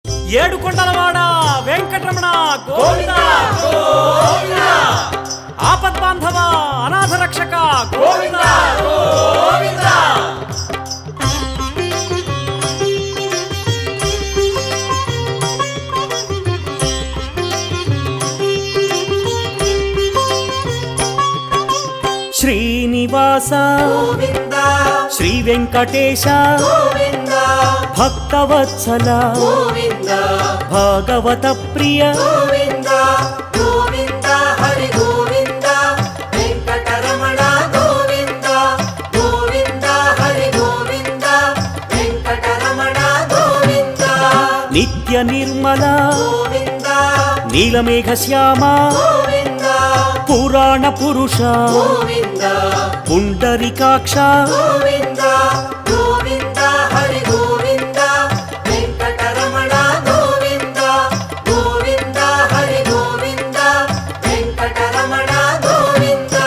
ఏడుకొండలవాడ వెంకటరమణ గోవిందా గోవిందా, ఆపద్బాంధవ అనాథ రక్షక గోవిందా గోవిందా. శ్రీనివాస గోవిందా, శ్రీ వెంకటేశ గోవిందా, భక్తవత్సల గోవిందా, భాగవత ప్రియ గోవిందా, గోవిందా, హరి గోవిందా, వెంకటరమణ గోవిందా, గోవిందా, హరి గోవిందా, వెంకటరమణ గోవిందా, నిత్య నిర్మల గోవిందా, నీలమేఘ శ్యామ గోవిందా, పురాణ పురుష గోవిందా, పుండరీకాక్ష గోవిందా, గోవిందా, హరి గోవిందా, వెంకటరమణ గోవిందా, గోవిందా, హరి గోవిందా, వెంకటరమణ గోవిందా.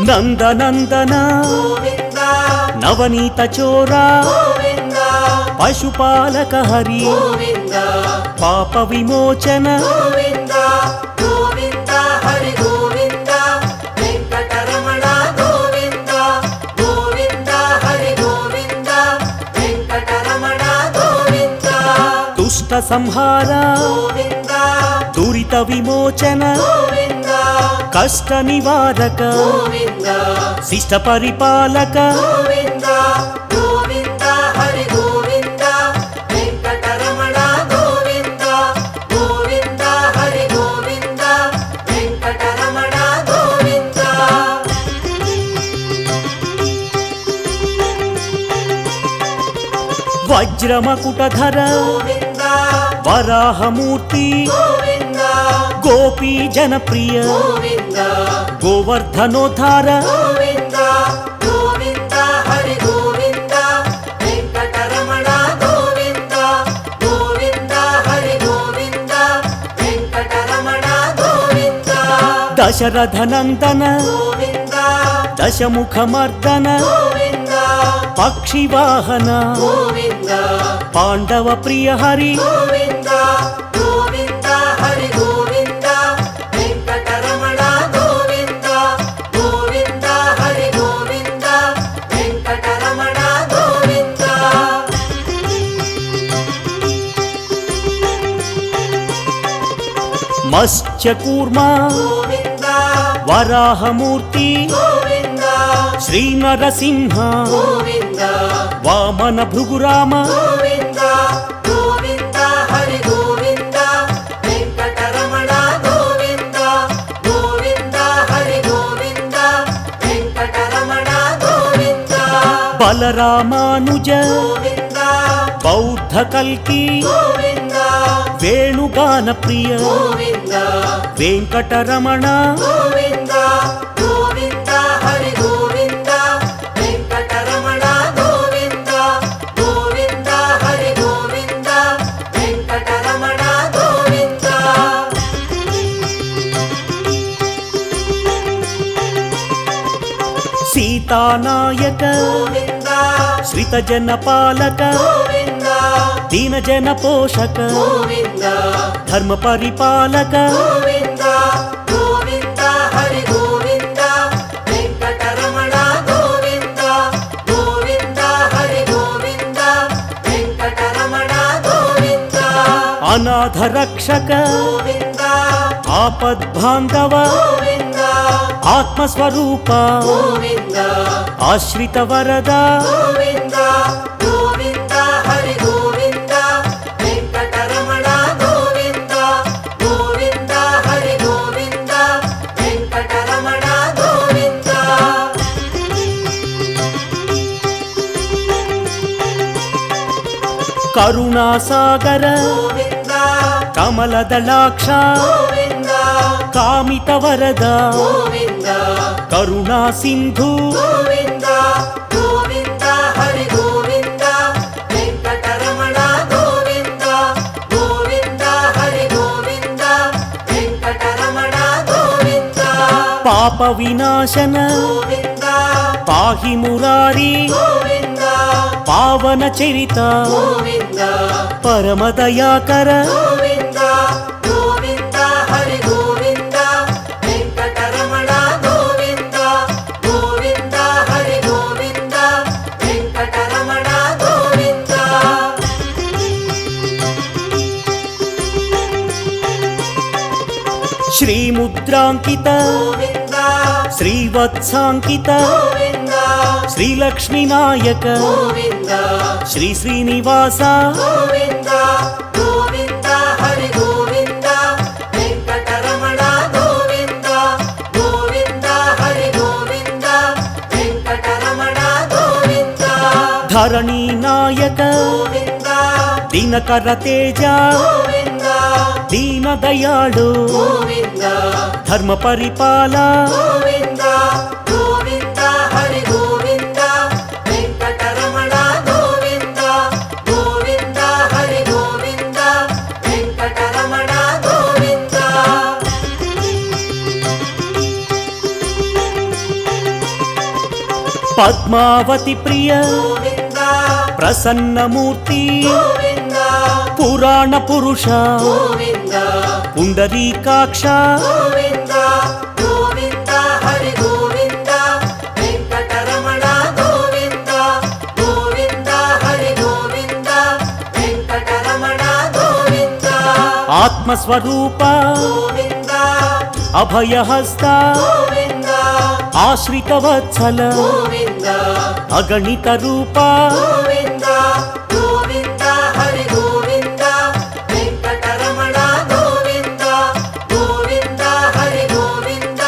నందనందన గోవిందా, నవనీత చోర గోవిందా, పశుపాలక హరి గోవిందా, పాప విమోచన గోవిందా, గోవిందా, హరి గోవిందా, వెంకటరమణ గోవిందా, గోవిందా, హరి గోవిందా, వెంకటరమణ గోవిందా, దుష్ట సంహార గోవిందా, దురిత విమోచన గోవిందా, కష్ట నివారక గోవిందా, శిష్ట పరిపాలక గోవిందా, గోవిందా, హరి గోవిందా, వెంకటరమణ గోవిందా, గోవిందా, హరి గోవిందా, వెంకటరమణ గోవిందా. వజ్రమకుటధర గోవిందా, వరాహమూర్తి గోవిందా, గోపీ జనప్రియ గోవిందా, గోవర్ధనోద్ధార గోవిందా, గోవిందా, హరి గోవిందా, వెంకటరమణ గోవిందా, గోవిందా, హరి గోవిందా, వెంకటరమణ గోవిందా, దశరథనందన గోవిందా, దశముఖమర్దన గోవిందా, పక్షివాహన గోవిందా, పాండవ ప్రియ హరి గోవిందా, గోవిందా, హరి గోవిందా, వెంకటరమణ గోవిందా, గోవిందా, హరి గోవిందా, వెంకటరమణ గోవిందా. మత్స్యకూర్మ గోవిందా, వరాహమూర్తి గోవిందా, శ్రీ నరసింహ గోవిందా, వామన భృగురామ గోవిందా, గోవిందా, హరి గోవిందా, వెంకటరమణ గోవిందా, గోవిందా, హరి గోవిందా, వెంకటరమణ గోవిందా, బలరామానుజ గోవిందా, బౌద్ధ కల్కి గోవిందా, వేణుగాన ప్రియ గోవిందా, వెంకటరమణ గోవిందా, గోవిందా, హరి గోవిందా, వెంకటరమణ గోవిందా, గోవిందా, హరి గోవిందా, వెంకటరమణ గోవిందా. సీతానాయక గోవిందా, శ్రితజన పాలక గోవిందా, దీనజన పోషక గోవిందా, ధర్మ పరిపాలక గోవిందా, గోవిందా, హరి గోవిందా, వెంకటరమణ గోవిందా, గోవిందా, హరి గోవిందా, వెంకటరమణ గోవిందా, అనాథ రక్షక గోవిందా, ఆపద్బాంధవ గోవిందా, ఆత్మస్వరూప గోవిందా, ఆశ్రిత వరద గోవిందా, గోవిందా, హరి గోవిందా, వెంకటరమణ గోవిందా, గోవిందా, హరి గోవిందా, వెంకటరమణ గోవిందా. కరుణాసాగర గోవిందా, కమలదళాక్ష గోవిందా, కామిత వరద గోవిందా, కరుణా సింధు గోవిందా, గోవిందా, హరి గోవిందా, వెంకటరమణ గోవిందా, గోవిందా, హరి గోవిందా, వెంకటరమణ గోవిందా. పాప వినాశన గోవిందా, పాహి మురారి గోవింద పావన చరిత గోవింద పరమదయాకర గోవింద గోవింద హరి గోవింద వెంకటరమణ గోవింద గోవింద హరి గోవింద వెంకటరమణ గోవింద శ్రీముద్రాంకిత గోవింద శ్రీవత్సాంకిత గోవింద శ్రీలక్ష్మీ నాయక గోవింద శ్రీ శ్రీనివాస గోవింద గోవింద హరి గోవింద వెంకటరమణ గోవింద గోవింద హరి గోవింద వెంకటరమణ గోవింద ధరణీ నాయక గోవింద దినకర తేజ గోవింద దీన దయాళు గోవింద ధర్మ పరిపాల గోవింద గోవింద హరి గోవింద వెంకటరమణ గోవింద గోవింద హరి గోవింద వెంకటరమణ గోవింద పద్మావతి ప్రియ గోవింద ప్రసన్నమూర్తి గోవింద పురాణ పురుష గోవింద పుండరీకాక్ష గోవింద గోవింద హరి గోవింద వెంకటరమణ గోవింద గోవింద హరి గోవింద వెంకటరమణ గోవింద ఆత్మస్వరూప గోవింద అభయహస్త గోవింద ఆశ్రిత వత్సల గోవింద అగణిత రూప గోవింద గోవింద హరి గోవింద వెంకటరమణ గోవింద గోవింద హరి గోవింద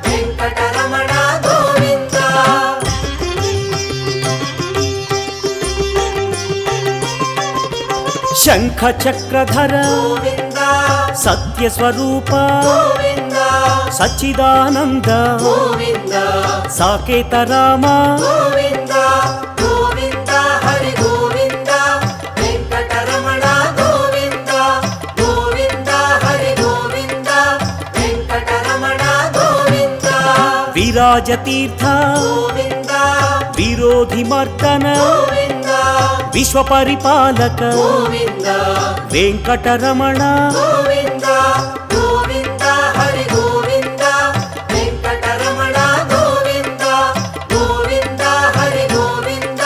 వెంకటరమణ గోవింద శంఖ చక్రధర గోవింద సత్యస్వరూప గోవింద సచ్చిదానంద గోవింద సాకేత రామ గోవింద గోవింద హరి గోవింద వెంకటరమణ గోవింద గోవింద హరి గోవింద వెంకటరమణ గోవింద విరాజ తీర్థ గోవింద విరోధి మర్దన గోవింద విశ్వ పరిపాలక గోవింద వెంకటరమణ గోవింద గోవింద హరి గోవింద వెంకటరమణ గోవింద గోవింద హరి గోవింద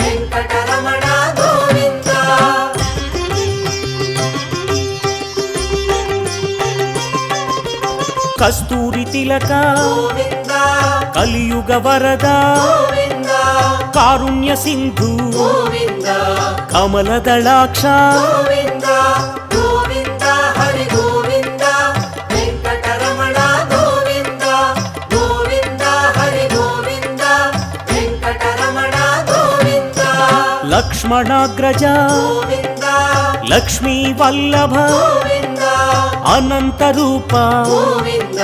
వెంకటరమణ గోవింద కస్తూరి తిలక గోవింద కలియుగ వరద గోవింద కారుణ్య సింధు గోవింద కమలదళాక్ష గోవింద గోవింద హరి గోవింద వెంకటరమణ గోవింద గోవింద హరి గోవింద వెంకటరమణ గోవింద లక్ష్మణాగ్రజ గోవింద లక్ష్మీ వల్లభ గోవింద అనంత రూప గోవింద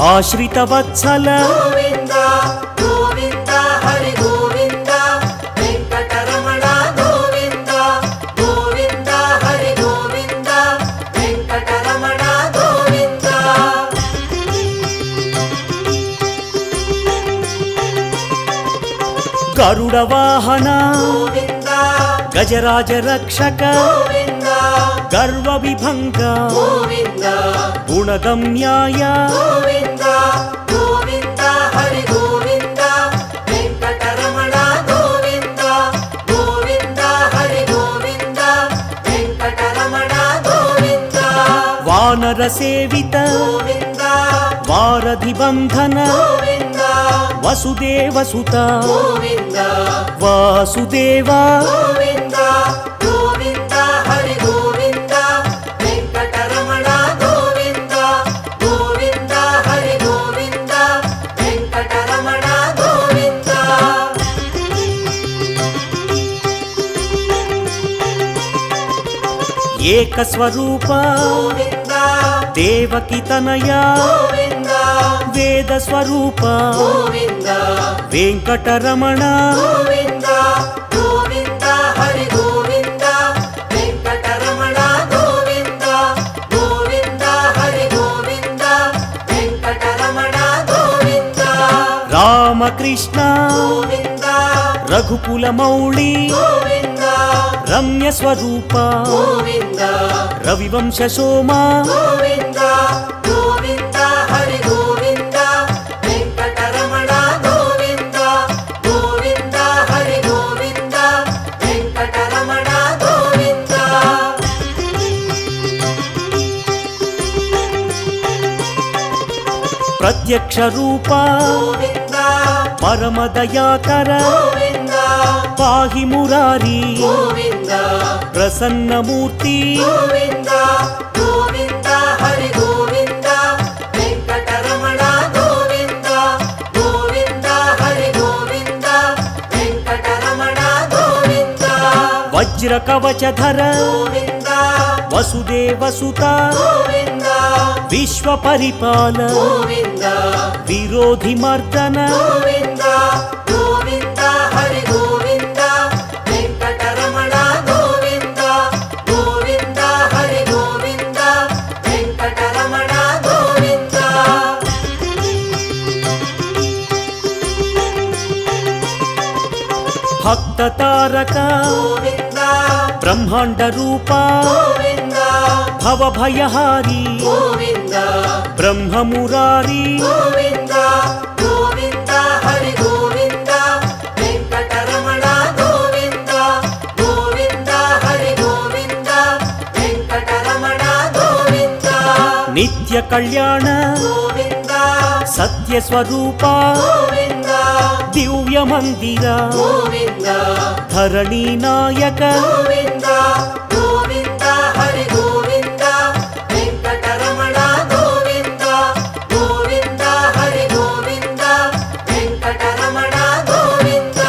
ఆశ్రిత వత్సల గోవింద గోవింద హరి గోవింద వెంకటరమణ గోవింద గోవింద హరి గోవింద వెంకటరమణ గోవింద గరుడ వాహన గోవింద గజరాజ రక్షక గోవింద గర్వ విభంగ గోవింద గుణగమ్యాయ గోవింద గోవింద హరి గోవింద వెంకటరమణ గోవింద గోవింద హరి గోవింద వెంకటరమణ గోవింద వానర సేవిత గోవింద వారధి బంధన గోవింద వసుదేవ సుత గోవింద వాసుదేవ గోవింద గోవింద హరి గోవింద వెంకటరమణ గోవింద గోవింద హరి గోవింద వెంకటరమణ గోవింద ఏకస్వరూప గోవింద దేవకి తనయ గోవింద వేద స్వరూప గోవింద వెంకటరమణ గోవింద గోవింద హరి గోవింద వెంకటరమణ గోవింద గోవింద హరి గోవింద వెంకటరమణ గోవింద రామ రామకృష్ణ గోవింద రఘుకుల మౌళి గోవింద రమ్య స్వరూప గోవింద రవివంశ సోమ గోవింద గోవింద హరి గోవింద వెంకటరమణ గోవింద గోవింద హరి గోవింద వెంకటరమణ గోవింద ప్రత్యక్ష రూప గోవింద పరమ దయాకర గోవింద పాహి మురారి గోవింద ప్రసన్నమూర్తి గోవింద గోవింద హరి గోవింద వెంకటరమణ గోవింద గోవింద హరి గోవింద వెంకటరమణ గోవింద వజ్ర కవచధర గోవింద వసుదేవసుత గోవింద విశ్వ పరిపాల గోవింద విరోధి మర్దన గోవింద గోవింద హరి గోవింద వెంకటరమణ గోవింద గోవింద హరి గోవింద వెంకటరమణ గోవింద భక్త తారక గోవింద బ్రహ్మాండ రూప గోవింద భవభయహారి గోవింద బ్రహ్మమురారి గోవింద గోవింద హరి గోవింద వెంకటరమణ గోవింద గోవింద హరి గోవింద వెంకటరమణ గోవింద నిత్య కళ్యాణ గోవింద సత్య స్వరూప గోవింద దివ్య మందిర గోవింద ధరణి నాయక గోవింద గోవింద హరి గోవింద వెంకటరమణ గోవింద గోవింద హరి గోవింద వెంకటరమణ గోవింద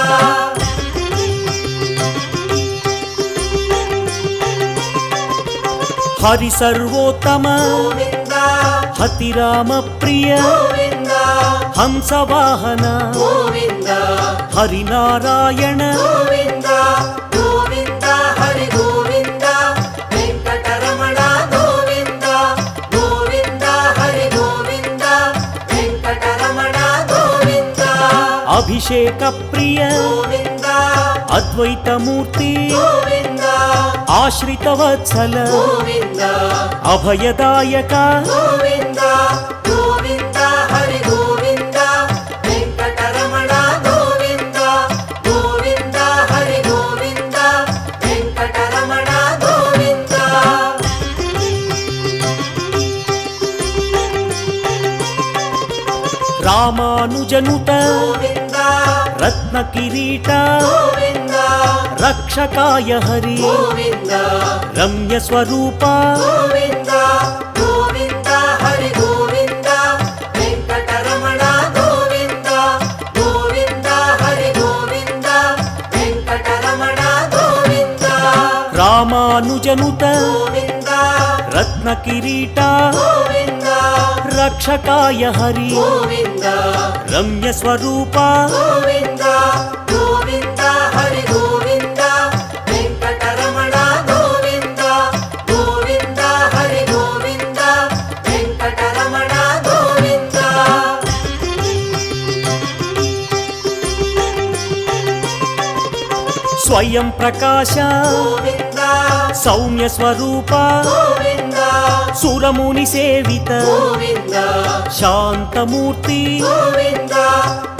హరి సర్వోత్తమ గోవింద హతిరామ ప్రియ గోవింద హంసవాహన గోవింద హరినారాయణ గోవింద గోవింద హరి గోవింద వెంకటరమణ గోవింద గోవింద హరి గోవింద వెంకటరమణ గోవింద అభిషేక ప్రియ గోవింద అద్వైతమూర్తి గోవింద ఆశ్రిత వత్సల గోవింద అభయదాయక గోవింద గోవింద హరి గోవింద వెంకటరమణ గోవింద గోవింద హరి గోవింద వెంకటరమణ గోవింద రామానుజనుత గోవింద రత్న కిరీట గోవింద రక్షకాయ హరి గోవింద రమ్య స్వరూప గోవింద గోవింద హరి గోవింద వెంకటరమణ గోవింద గోవింద హరి గోవింద వెంకటరమణ గోవింద రామానుజనుత గోవింద రత్న కిరీట గోవింద రక్షకాయ హరి గోవింద రమ్య స్వరూప గోవింద గోవింద హరి గోవింద వెంకటరమణ గోవింద గోవింద హరి గోవింద వెంకటరమణ గోవింద స్వయం ప్రకాశ గోవింద సౌమ్య స్వరూప గోవింద సురముని సేవిత గోవింద శాంతమూర్తి గోవింద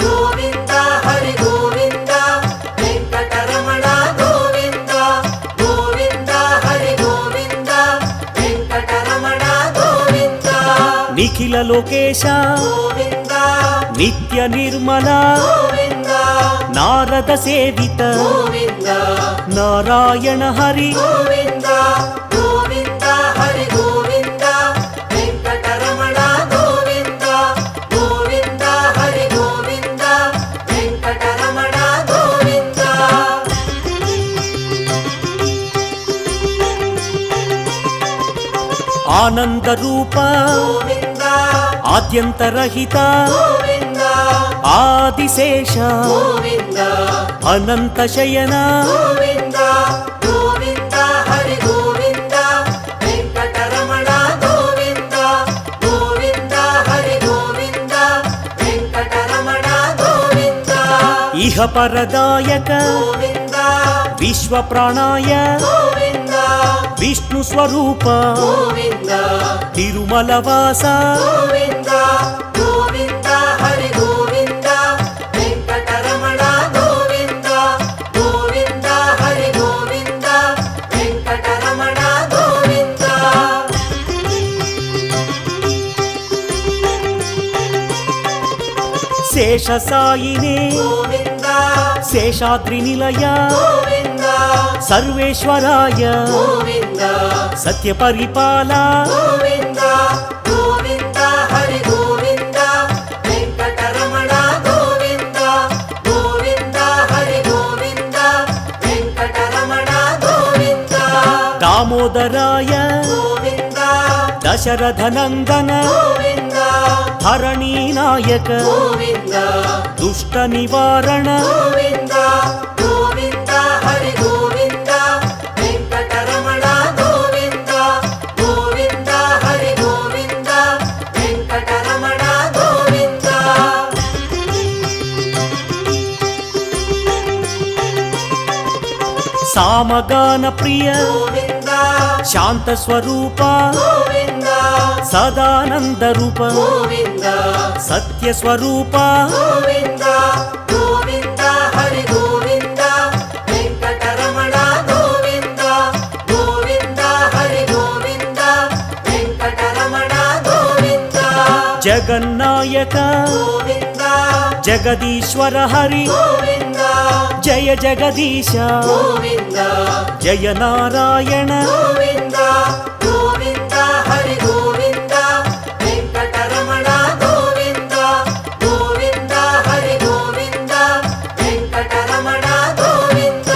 గోవింద హరి గోవింద వెంకటరమణ గోవింద గోవింద హరి గోవింద వెంకటరమణ గోవింద నిఖిల లోకేశ గోవింద నిత్య నిర్మల గోవింద నారద సేవిత గోవింద నారాయణ హరి గోవింద గోవింద హరి గోవింద వెంకటరమణ గోవింద గోవింద హరి గోవింద వెంకటరమణ గోవింద ఆనంద రూప గోవింద ఆద్యంతరహిత గోవింద ఆదిశేష గోవింద అనంత శయన గోవింద గోవింద హరి గోవింద వెంకటరమణ గోవింద గోవింద హరి గోవింద వెంకటరమణ గోవింద ఇహపరదాయక గోవింద విశ్వప్రాణాయ గోవింద విష్ణు స్వరూప గోవింద తిరుమలవాస గోవింద గోవింద హరి గోవింద వెంకటరమణ గోవింద గోవింద హరి గోవింద వెంకటరమణ గోవింద శేషసాయినే గోవింద శేషాద్రి నిలయ గోవింద సర్వేశ్వరాయ గోవింద సత్యపరిపాల గోవింద గోవింద హరి గోవింద వెంకటరమణ గోవింద గోవింద హరి గోవింద వెంకటరమణ గోవింద దామోదరాయ గోవింద దశరథనందన గోవింద ధరణీనాయక గోవింద దుష్ట నివారణ గోవింద గోవింద హరి గోవింద వెంకటరమణ గోవింద గోవింద హరి గోవింద వెంకటరమణ గోవింద సామగాన ప్రియ గోవింద శాంత స్వరూప గోవింద సదానంద రూప గోవింద సత్య స్వరూప గోవింద గోవింద హరి గోవింద వెంకటరమణ గోవింద గోవింద హరి గోవింద వెంకటరమణ గోవింద జగన్నాయక గోవింద జగదీశ్వర హరి గోవింద జయ జగదీశ గోవింద జయ నారాయణ గోవింద గోవింద హరి గోవింద వెంకటరమణ గోవింద గోవింద హరి గోవింద వెంకటరమణ గోవింద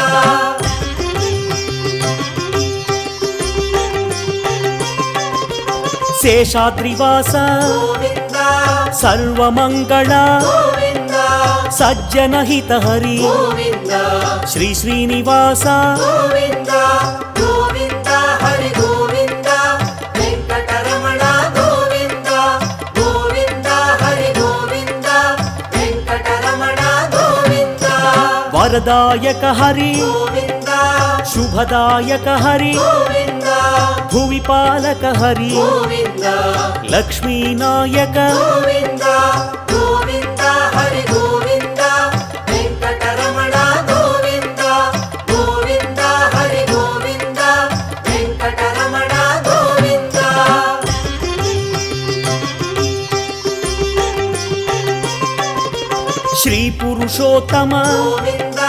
శేషాద్రివాస గోవింద సర్వమంగళ గోవింద సజ్జనహిత హరి గోవింద శ్రీ శ్రీనివాస గోవింద గోవింద హరి గోవింద వెంకటరమణ గోవింద గోవింద హరి గోవింద వెంకటరమణ గోవింద వరదాయక హరి గోవింద శుభదాయక హరి గోవింద భువిపాలక హరి గోవింద లక్ష్మీనాయక గోవింద గోవింద హరి గోవింద వెంకటరమణ గోవింద గోవింద హరి గోవింద వెంకటరమణ గోవింద శ్రీ పురుషోత్తమ గోవింద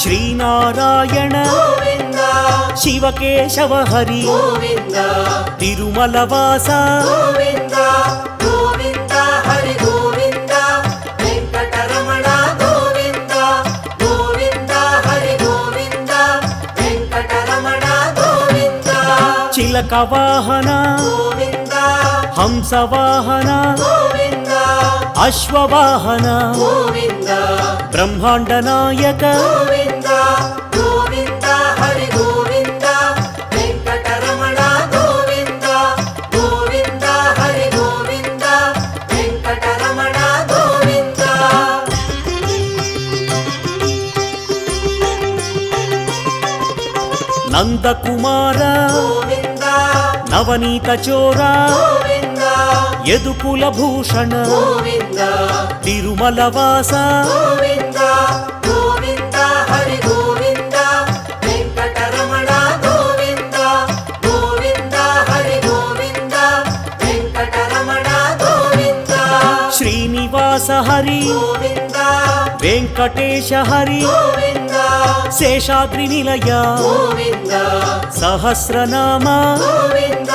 శ్రీనారాయణ గోవింద శివకేశవ హరి గోవింద తిరుమలవాస గోవింద గోవింద హరి గోవింద వెంకటరమణ గోవింద గోవింద హరి గోవింద వెంకటరమణ గోవింద చిలక వాహన గోవింద హంసవాహన గోవింద అశ్వవాహన గోవింద బ్రహ్మాండ నాయక గోవింద గోవింద హరి గోవింద వెంకటరమణ గోవింద గోవింద హరి గోవింద వెంకటరమణ గోవింద నందకుమార గోవింద నవనీత చోర గోవింద యదుకుల భూషణ గోవింద తిరుమలవాస గోవింద గోవింద హరి గోవింద వెంకటరమణ గోవింద గోవింద హరి గోవింద వెంకటరమణ గోవింద శ్రీనివాస హరి గోవింద వెంకటేశ హరి గోవింద శేషాద్రి నిలయ గోవింద సహస్రనామ గోవింద